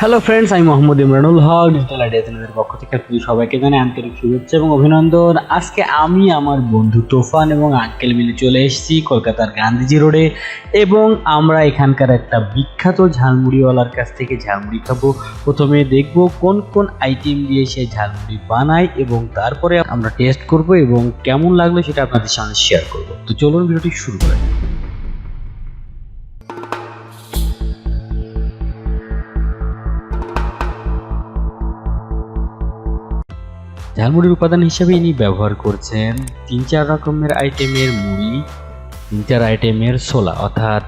Hello friends, আমি মোহাম্মদ ইমরানুল হক digital idea চ্যানেলের পক্ষ থেকে আপনাদের সবাইকে জানাই আন্তরিক শুভেচ্ছা এবং অভিনন্দন। আজকে আমি আমার বন্ধু তোফান এবং আঙ্কেল মিলে চলে এসেছি কলকাতার গান্ধীজি রোডে এবং আমরা এখানকার একটা বিখ্যাত ঝালমুড়িওয়ালার কাছ থেকে ঝালমুড়ি খাবো। প্রথমে দেখব কোন কোন আইটেম দিয়ে সে ঝালমুড়ি বানায় এবং তারপরে আমরা টেস্ট করব এবং কেমন লাগলো সেটা আপনাদের সামনে শেয়ার করব। তো চলুন ভিডিওটি শুরু করা যাক। ঝালমুড়ির উপাদান হিসেবে ইনি ব্যবহার করছেন 3-4 রকমের আইটেমের মুড়ি, 3-4 আইটেমের ছোলা অর্থাৎ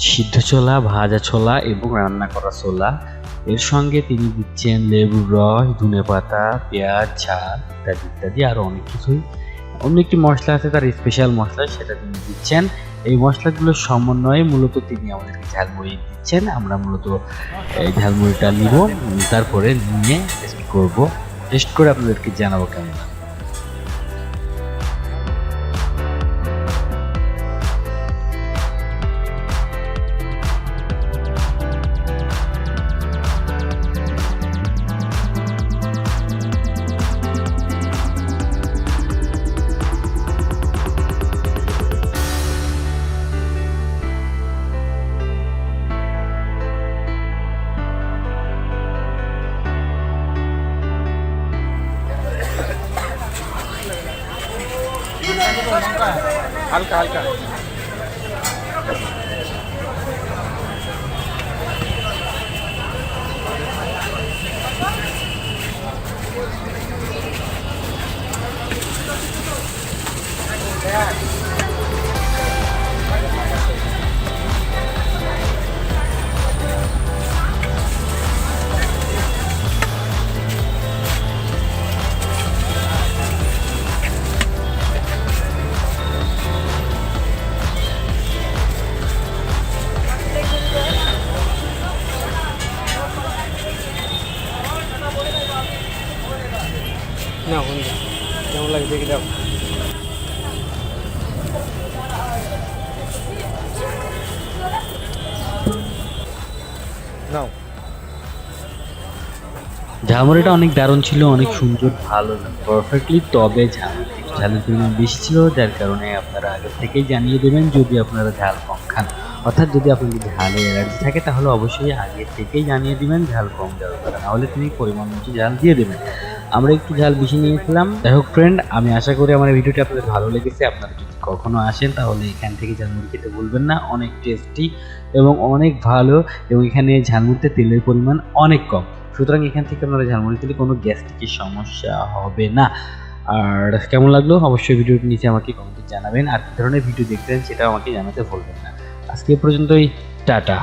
সিদ্ধ ছোলা, ভাজা ছোলা এবং রান্না করা ছোলা। এর সঙ্গে তিনি দিচ্ছেন লেবুর রস, ধনেপাতা, পেঁয়াজ, ঝাল ইত্যাদি ইত্যাদি আরও অনেক কিছুই। অন্য একটি মশলা আছে তার স্পেশাল মশলা, সেটা তিনি দিচ্ছেন। এই মশলাগুলোর সমন্বয়ে মূলত তিনি আমাদেরকে ঝালমুড়ি দিচ্ছেন। আমরা মূলত এই ঝালমুড়িটা নিব, তারপরে নিয়ে টেস্ট করব। টেস্ট করে আপনাদেরকে জানাবো কেমন। হালকা হালকা না বন্ধু কেমন লাগে দেখি দাও। নাও ঝালমুড়িটা অনেক দারুণ ছিল, অনেক সুন্দর, ভালো, পারফেক্টলি। তবে ঝালের পরিমাণ বেশি ছিল, যার কারণে আপনারা আগে থেকেই জানিয়ে দেবেন যদি আপনারা ঝাল কম খান। অর্থাৎ যদি আপনাদের ঝালে অ্যালার্জি থাকে তাহলে অবশ্যই আগে থেকেই জানিয়ে দিবেন ঝাল কম দেওয়ার কথা, নাহলে তিনি পরিমাণ মতো ঝাল দিয়ে দেবেন। আমরা একটু ঝাল বেশি নিয়েছিলাম। যাই হোক ফ্রেন্ড, আমি আশা করি আমার ভিডিওটি আপনাদের ভালো লেগেছে। আপনারা যদি কখনো আসেন তাহলে এখান থেকে ঝালমুড়ি খেতে ভুলবেন না। অনেক টেস্টি এবং অনেক ভালো, এবং এখানে ঝালমুড়িতে তেলের পরিমাণ অনেক কম। সুতরাং এখান থেকে আপনারা ঝালমুড়ি খেলে কোনো গ্যাস্ট্রিকের সমস্যা হবে না। আর কেমন লাগলো অবশ্যই ভিডিওটির নিচে আমাকে কমেন্টে জানাবেন। আর কী ধরনের ভিডিও দেখতেন সেটাও আমাকে জানাতে ভুলবেন না। আজকে পর্যন্তই, টাটা।